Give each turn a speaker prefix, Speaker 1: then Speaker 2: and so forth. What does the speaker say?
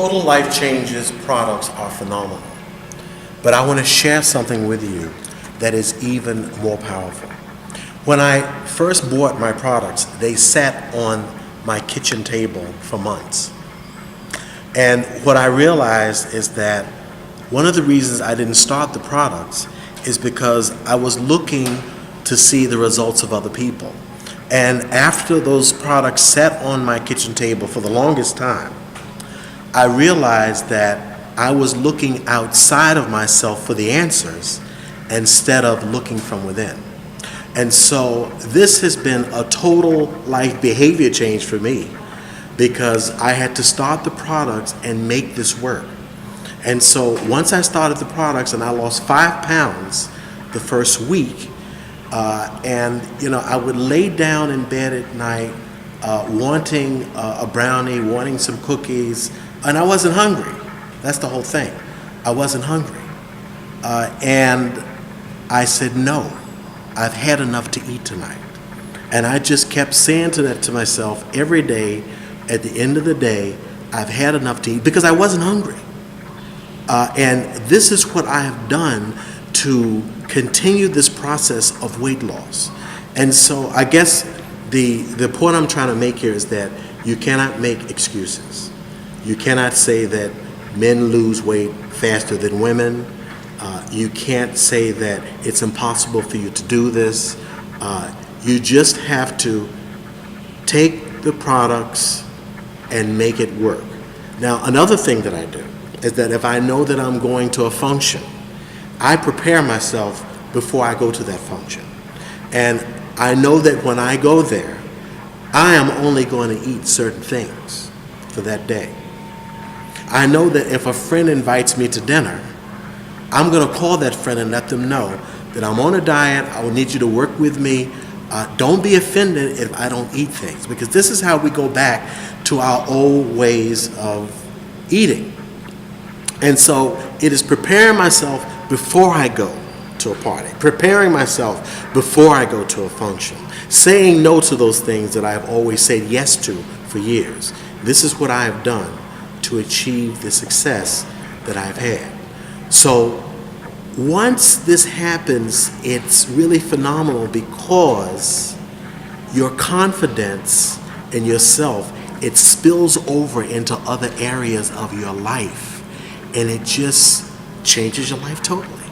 Speaker 1: Total Life Changes products are phenomenal. But I want to share something with you that is even more powerful. When I first bought my products, they sat on my kitchen table for months. And what I realized is that one of the reasons I didn't start the products is because I was looking to see the results of other people. And after those products sat on my kitchen table for the longest time, I realized that I was looking outside of myself for the answers instead of looking from within. And so this has been a total life behavior change for me because I had to start the products and make this work. And so once I started the products and I lost 5 pounds the first week, and I would lay down in bed at night wanting a brownie, wanting some cookies, and I wasn't hungry. That's the whole thing. I wasn't hungry. And I said, no, I've had enough to eat tonight. And I just kept saying that to myself every day. At the end of the day, I've had enough to eat because I wasn't hungry. And this is what I have done to continue this process of weight loss. And so I guess the point I'm trying to make here is that you cannot make excuses. You cannot say that men lose weight faster than women. You can't say that it's impossible for you to do this. You just have to take the products and make it work. Now, another thing that I do is that if I know that I'm going to a function, I prepare myself before I go to that function. And I know that when I go there, I am only going to eat certain things for that day. I know that if a friend invites me to dinner, I'm going to call that friend and let them know that I'm on a diet. I will need you to work with me. Don't be offended if I don't eat things, because this is how we go back to our old ways of eating. And so it is preparing myself before I go to a party, preparing myself before I go to a function, saying no to those things that I've always said yes to for years. This is what I have done to achieve the success that I've had. So once this happens, it's really phenomenal because your confidence in yourself, it spills over into other areas of your life, and it just changes your life totally.